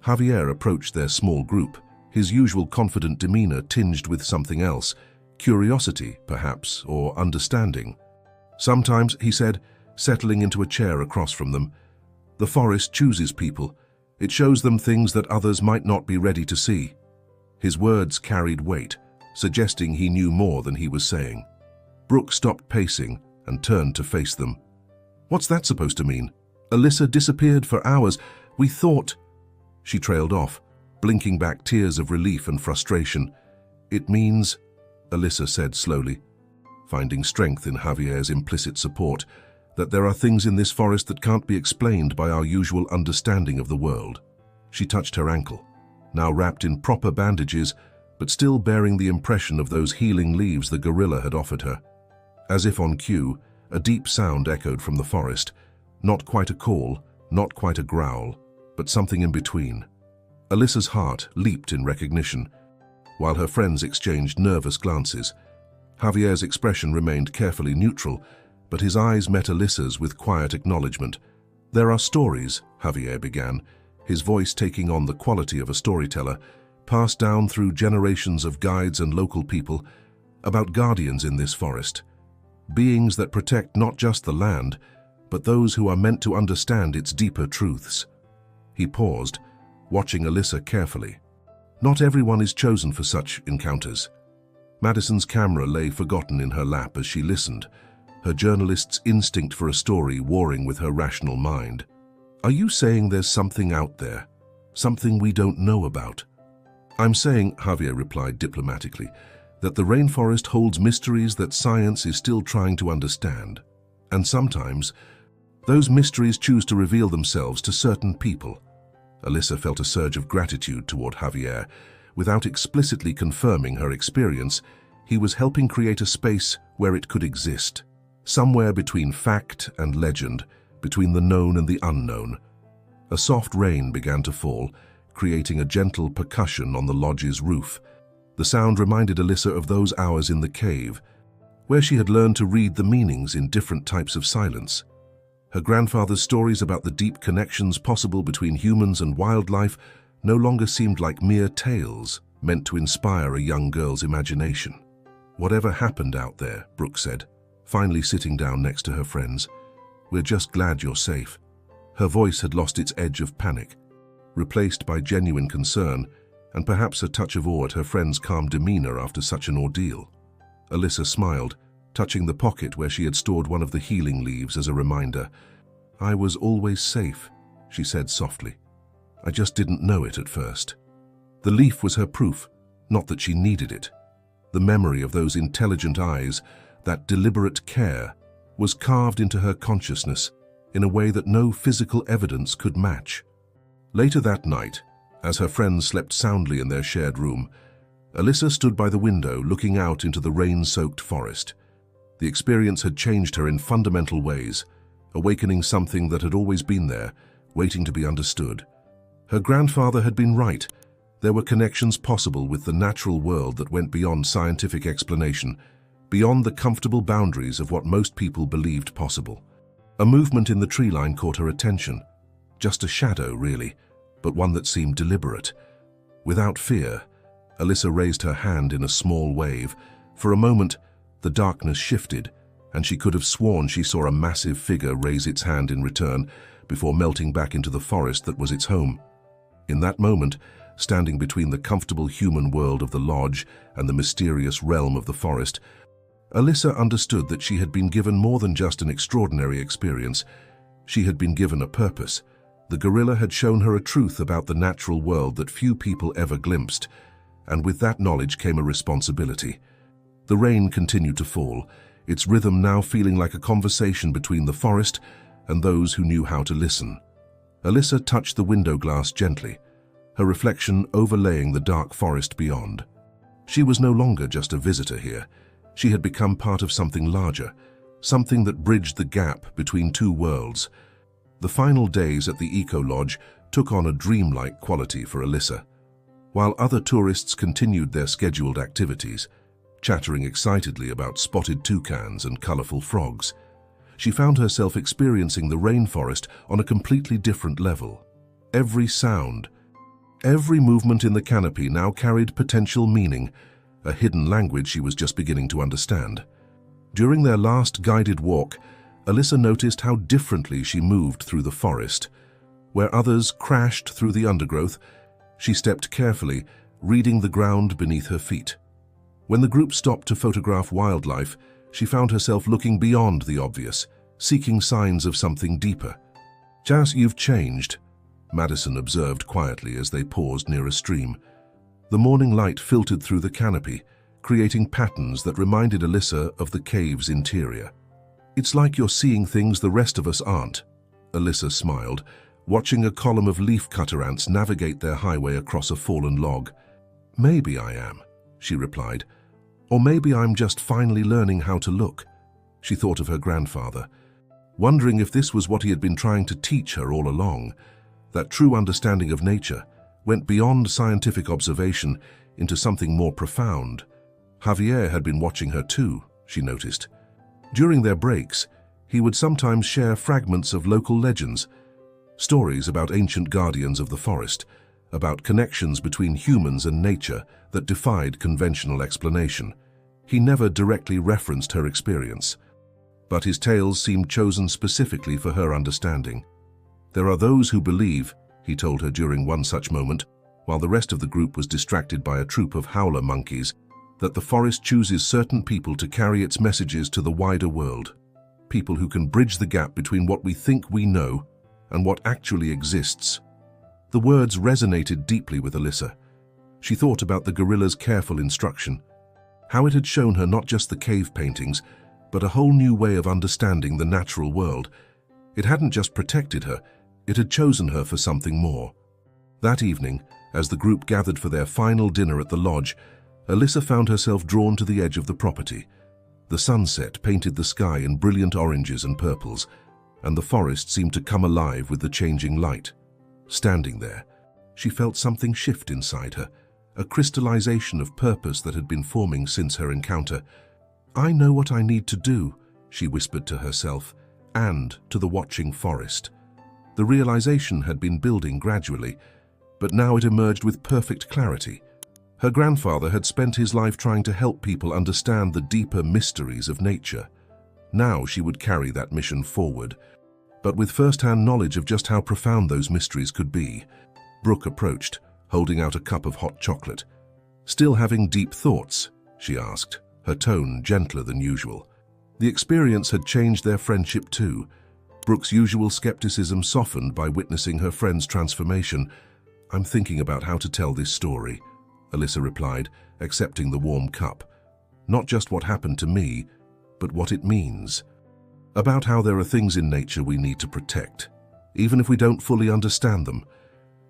Javier approached their small group, his usual confident demeanor tinged with something else, curiosity, perhaps, or understanding. "Sometimes," he said, settling into a chair across from them, "the forest chooses people. It shows them things that others might not be ready to see." His words carried weight, suggesting he knew more than he was saying. Brooke stopped pacing and turned to face them. "What's that supposed to mean? Alyssa disappeared for hours. We thought—" She trailed off, blinking back tears of relief and frustration. "It means," Alyssa said slowly, finding strength in Javier's implicit support, "that there are things in this forest that can't be explained by our usual understanding of the world." She touched her ankle, now wrapped in proper bandages, but still bearing the impression of those healing leaves the gorilla had offered her. As if on cue, a deep sound echoed from the forest, not quite a call, not quite a growl, but something in between. Alyssa's heart leaped in recognition, while her friends exchanged nervous glances. Javier's expression remained carefully neutral, but his eyes met Alyssa's with quiet acknowledgement. "There are stories," Javier began, his voice taking on the quality of a storyteller, passed down through generations of guides and local people, about guardians in this forest, beings that protect not just the land, but those who are meant to understand its deeper truths. He paused, watching Alyssa carefully. Not everyone is chosen for such encounters. Madison's camera lay forgotten in her lap as she listened, her journalist's instinct for a story warring with her rational mind. "Are you saying there's something out there? Something we don't know about?" "I'm saying," Javier replied diplomatically, "that the rainforest holds mysteries that science is still trying to understand. And sometimes, those mysteries choose to reveal themselves to certain people." Alyssa felt a surge of gratitude toward Javier. Without explicitly confirming her experience, he was helping create a space where it could exist. Somewhere between fact and legend, between the known and the unknown. A soft rain began to fall, creating a gentle percussion on the lodge's roof. The sound reminded Alyssa of those hours in the cave, where she had learned to read the meanings in different types of silence. Her grandfather's stories about the deep connections possible between humans and wildlife no longer seemed like mere tales meant to inspire a young girl's imagination. "Whatever happened out there," Brooke said, finally sitting down next to her friends, "we're just glad you're safe." Her voice had lost its edge of panic, replaced by genuine concern and perhaps a touch of awe at her friend's calm demeanor after such an ordeal. Alyssa smiled, touching the pocket where she had stored one of the healing leaves as a reminder. "I was always safe," she said softly. "I just didn't know it at first." The leaf was her proof, not that she needed it. The memory of those intelligent eyes, that deliberate care, was carved into her consciousness in a way that no physical evidence could match. Later that night, as her friends slept soundly in their shared room, Alyssa stood by the window looking out into the rain-soaked forest. The experience had changed her in fundamental ways, awakening something that had always been there, waiting to be understood. Her grandfather had been right. There were connections possible with the natural world that went beyond scientific explanation, beyond the comfortable boundaries of what most people believed possible. A movement in the tree line caught her attention. Just a shadow, really, but one that seemed deliberate. Without fear, Alyssa raised her hand in a small wave. For a moment, the darkness shifted, and she could have sworn she saw a massive figure raise its hand in return before melting back into the forest that was its home. In that moment, standing between the comfortable human world of the lodge and the mysterious realm of the forest, Alyssa understood that she had been given more than just an extraordinary experience. She had been given a purpose. The gorilla had shown her a truth about the natural world that few people ever glimpsed, and with that knowledge came a responsibility. The rain continued to fall, its rhythm now feeling like a conversation between the forest and those who knew how to listen. Alyssa touched the window glass gently, her reflection overlaying the dark forest beyond. She was no longer just a visitor here. She had become part of something larger, something that bridged the gap between two worlds. The final days at the Eco Lodge took on a dreamlike quality for Alyssa. While other tourists continued their scheduled activities, chattering excitedly about spotted toucans and colorful frogs, she found herself experiencing the rainforest on a completely different level. Every sound, every movement in the canopy now carried potential meaning, a hidden language she was just beginning to understand. During their last guided walk, Alyssa noticed how differently she moved through the forest. Where others crashed through the undergrowth, she stepped carefully, reading the ground beneath her feet. When the group stopped to photograph wildlife, she found herself looking beyond the obvious, seeking signs of something deeper. "Jas, you've changed," Madison observed quietly as they paused near a stream. The morning light filtered through the canopy, creating patterns that reminded Alyssa of the cave's interior. "It's like you're seeing things the rest of us aren't," Alyssa smiled, watching a column of leafcutter ants navigate their highway across a fallen log. "Maybe I am," she replied. "Or maybe I'm just finally learning how to look." She thought of her grandfather, wondering if this was what he had been trying to teach her all along, that true understanding of nature went beyond scientific observation into something more profound. Javier had been watching her too, she noticed. During their breaks, he would sometimes share fragments of local legends, stories about ancient guardians of the forest, about connections between humans and nature that defied conventional explanation. He never directly referenced her experience, but his tales seemed chosen specifically for her understanding. "There are those who believe," he told her during one such moment, while the rest of the group was distracted by a troop of howler monkeys, that the forest chooses certain people to carry its messages to the wider world. People who can bridge the gap between what we think we know and what actually exists. The words resonated deeply with Alyssa. She thought about the gorilla's careful instruction, how it had shown her not just the cave paintings, but a whole new way of understanding the natural world. It hadn't just protected her, it had chosen her for something more. That evening, as the group gathered for their final dinner at the lodge, Alyssa found herself drawn to the edge of the property. The sunset painted the sky in brilliant oranges and purples, and the forest seemed to come alive with the changing light. Standing there, she felt something shift inside her, a crystallization of purpose that had been forming since her encounter. "I know what I need to do," she whispered to herself, and to the watching forest. The realization had been building gradually, but now it emerged with perfect clarity. Her grandfather had spent his life trying to help people understand the deeper mysteries of nature. Now she would carry that mission forward, but with first-hand knowledge of just how profound those mysteries could be. Brooke approached, holding out a cup of hot chocolate. "Still having deep thoughts?" she asked, her tone gentler than usual. The experience had changed their friendship too. Brooke's usual skepticism softened by witnessing her friend's transformation. "I'm thinking about how to tell this story," Alyssa replied, accepting the warm cup. "Not just what happened to me, but what it means. About how there are things in nature we need to protect, even if we don't fully understand them.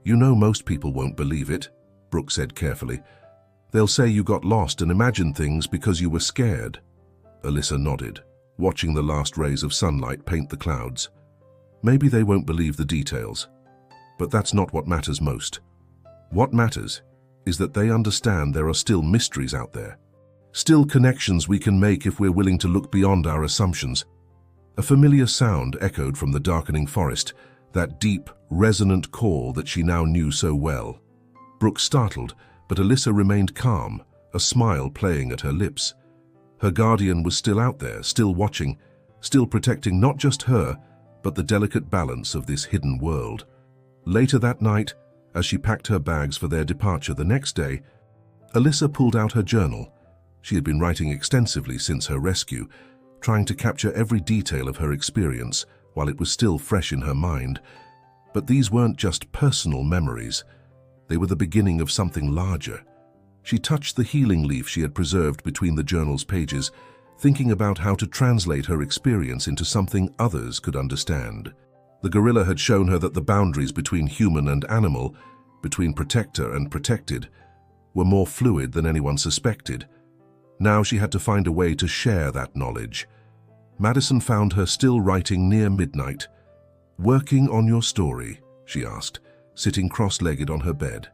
You know most people won't believe it," Brooke said carefully. "They'll say you got lost and imagined things because you were scared." Alyssa nodded, watching the last rays of sunlight paint the clouds. "Maybe they won't believe the details, but that's not what matters most. What matters is that they understand there are still mysteries out there, still connections we can make if we're willing to look beyond our assumptions." A familiar sound echoed from the darkening forest, that deep, resonant call that she now knew so well. Brooke startled, but Alyssa remained calm, a smile playing at her lips. Her guardian was still out there, still watching, still protecting not just her, but the delicate balance of this hidden world. Later that night, as she packed her bags for their departure the next day, Alyssa pulled out her journal. She had been writing extensively since her rescue, trying to capture every detail of her experience while it was still fresh in her mind. But these weren't just personal memories. They were the beginning of something larger. She touched the healing leaf she had preserved between the journal's pages, thinking about how to translate her experience into something others could understand. The gorilla had shown her that the boundaries between human and animal, between protector and protected, were more fluid than anyone suspected. Now she had to find a way to share that knowledge. Madison found her still writing near midnight. "Working on your story?" she asked, sitting cross-legged on her bed.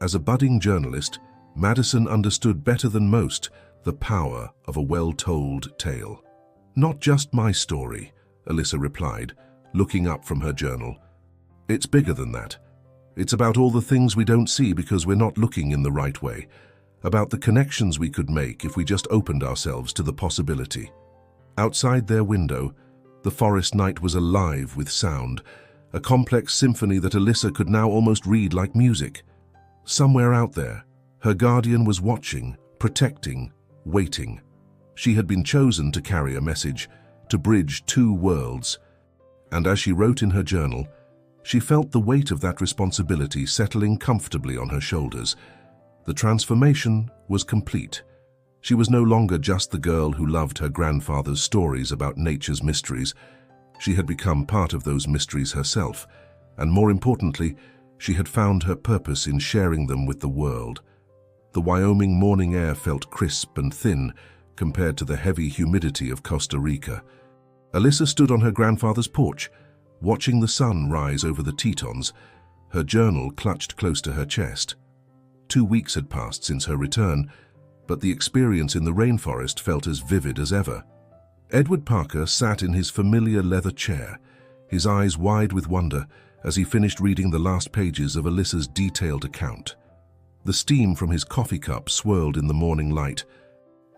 As a budding journalist, Madison understood better than most the power of a well-told tale. "Not just my story," Alyssa replied, looking up from her journal. "It's bigger than that. It's about all the things we don't see because we're not looking in the right way, about the connections we could make if we just opened ourselves to the possibility." Outside their window, the forest night was alive with sound, a complex symphony that Alyssa could now almost read like music. Somewhere out there, her guardian was watching, protecting, waiting. She had been chosen to carry a message, to bridge two worlds. And as she wrote in her journal, she felt the weight of that responsibility settling comfortably on her shoulders. The transformation was complete. She was no longer just the girl who loved her grandfather's stories about nature's mysteries. She had become part of those mysteries herself, and more importantly, she had found her purpose in sharing them with the world. The Wyoming morning air felt crisp and thin compared to the heavy humidity of Costa Rica. Alyssa stood on her grandfather's porch, watching the sun rise over the Tetons, her journal clutched close to her chest. 2 weeks had passed since her return, but the experience in the rainforest felt as vivid as ever. Edward Parker sat in his familiar leather chair, his eyes wide with wonder as he finished reading the last pages of Alyssa's detailed account. The steam from his coffee cup swirled in the morning light,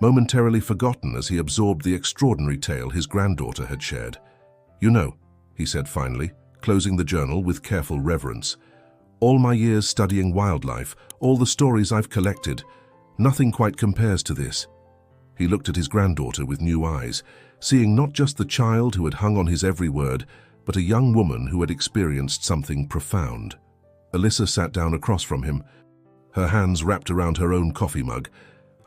momentarily forgotten as he absorbed the extraordinary tale his granddaughter had shared. "You know," he said finally, closing the journal with careful reverence, "all my years studying wildlife, all the stories I've collected, nothing quite compares to this." He looked at his granddaughter with new eyes, seeing not just the child who had hung on his every word, but a young woman who had experienced something profound. Alyssa sat down across from him, her hands wrapped around her own coffee mug.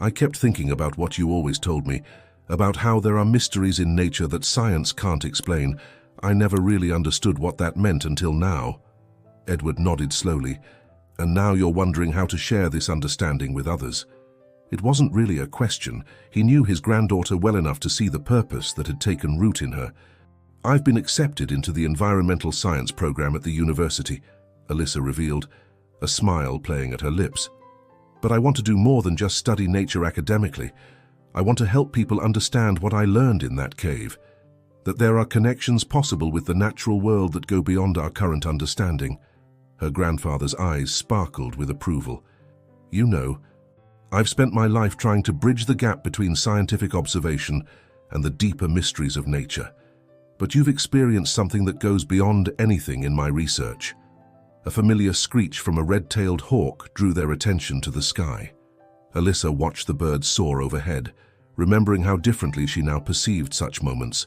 "I kept thinking about what you always told me, about how there are mysteries in nature that science can't explain. I never really understood what that meant until now." Edward nodded slowly. "And now you're wondering how to share this understanding with others." It wasn't really a question. He knew his granddaughter well enough to see the purpose that had taken root in her. "I've been accepted into the environmental science program at the university," Alyssa revealed, a smile playing at her lips. "But I want to do more than just study nature academically. I want to help people understand what I learned in that cave, that there are connections possible with the natural world that go beyond our current understanding." Her grandfather's eyes sparkled with approval. "You know, I've spent my life trying to bridge the gap between scientific observation and the deeper mysteries of nature. But you've experienced something that goes beyond anything in my research." A familiar screech from a red-tailed hawk drew their attention to the sky. Alyssa watched the birds soar overhead, remembering how differently she now perceived such moments.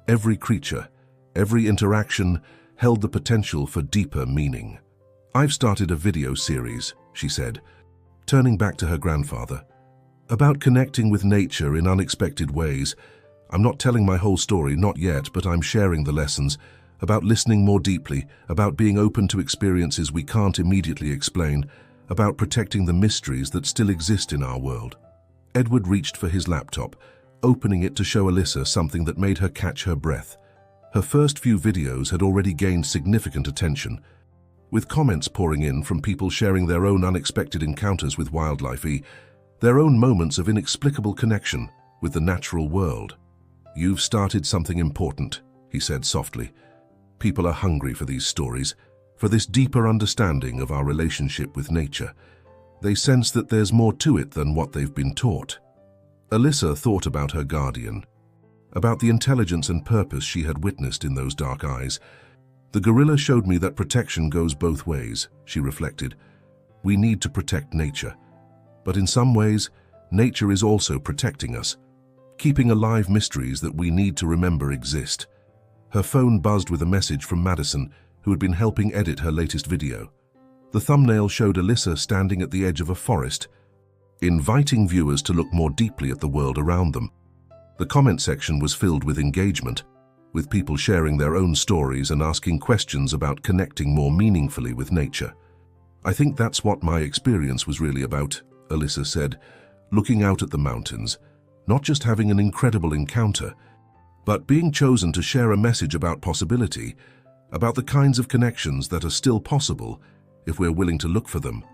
Every creature, every interaction held the potential for deeper meaning. "I've started a video series," she said, turning back to her grandfather, "about connecting with nature in unexpected ways. I'm not telling my whole story, not yet, but I'm sharing the lessons, about listening more deeply, about being open to experiences we can't immediately explain, about protecting the mysteries that still exist in our world." Edward reached for his laptop, opening it to show Alyssa something that made her catch her breath. Her first few videos had already gained significant attention, with comments pouring in from people sharing their own unexpected encounters with wildlife, their own moments of inexplicable connection with the natural world. "You've started something important," he said softly. "People are hungry for these stories, for this deeper understanding of our relationship with nature. They sense that there's more to it than what they've been taught." Alyssa thought about her guardian, about the intelligence and purpose she had witnessed in those dark eyes. "The gorilla showed me that protection goes both ways," she reflected. "We need to protect nature, but in some ways, nature is also protecting us, keeping alive mysteries that we need to remember exist." Her phone buzzed with a message from Madison, who had been helping edit her latest video. The thumbnail showed Alyssa standing at the edge of a forest, inviting viewers to look more deeply at the world around them. The comment section was filled with engagement, with people sharing their own stories and asking questions about connecting more meaningfully with nature. "I think that's what my experience was really about," Alyssa said, looking out at the mountains, not just having an incredible encounter, but being chosen to share a message about possibility, about the kinds of connections that are still possible if we're willing to look for them.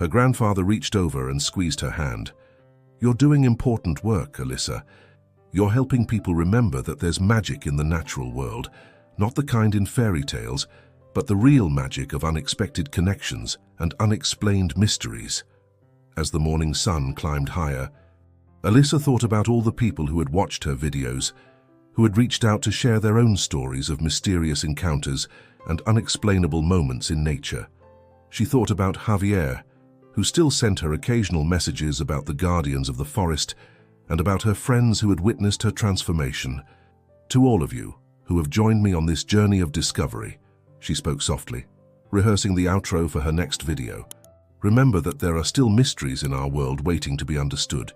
Her grandfather reached over and squeezed her hand. "You're doing important work, Alyssa. You're helping people remember that there's magic in the natural world, not the kind in fairy tales, but the real magic of unexpected connections and unexplained mysteries." As the morning sun climbed higher, Alyssa thought about all the people who had watched her videos, who had reached out to share their own stories of mysterious encounters and unexplainable moments in nature. She thought about Javier, who still sent her occasional messages about the guardians of the forest, and about her friends who had witnessed her transformation. "To all of you who have joined me on this journey of discovery," she spoke softly, rehearsing the outro for her next video. "Remember that there are still mysteries in our world waiting to be understood.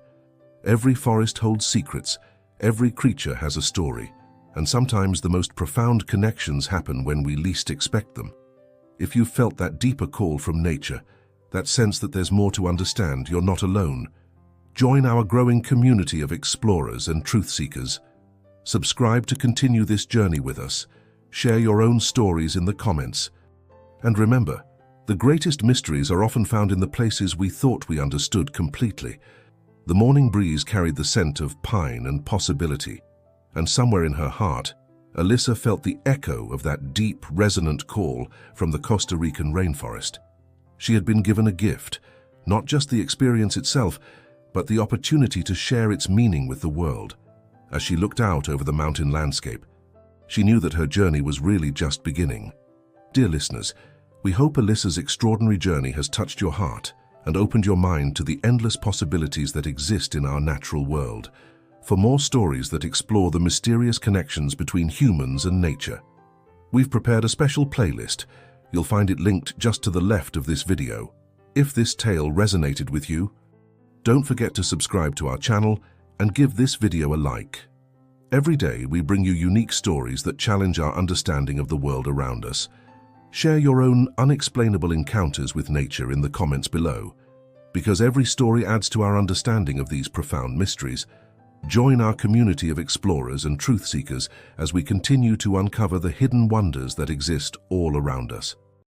Every forest holds secrets, every creature has a story, and sometimes the most profound connections happen when we least expect them. If you've felt that deeper call from nature, that sense that there's more to understand, you're not alone. Join our growing community of explorers and truth seekers. Subscribe to continue this journey with us. Share your own stories in the comments. And remember, the greatest mysteries are often found in the places we thought we understood completely." The morning breeze carried the scent of pine and possibility, and somewhere in her heart, Alyssa felt the echo of that deep, resonant call from the Costa Rican rainforest. She had been given a gift, not just the experience itself, but the opportunity to share its meaning with the world. As she looked out over the mountain landscape, she knew that her journey was really just beginning. Dear listeners, we hope Alyssa's extraordinary journey has touched your heart and opened your mind to the endless possibilities that exist in our natural world. For more stories that explore the mysterious connections between humans and nature, we've prepared a special playlist. You'll find it linked just to the left of this video. If this tale resonated with you, don't forget to subscribe to our channel and give this video a like. Every day we bring you unique stories that challenge our understanding of the world around us. Share your own unexplainable encounters with nature in the comments below, because every story adds to our understanding of these profound mysteries. Join our community of explorers and truth seekers as we continue to uncover the hidden wonders that exist all around us.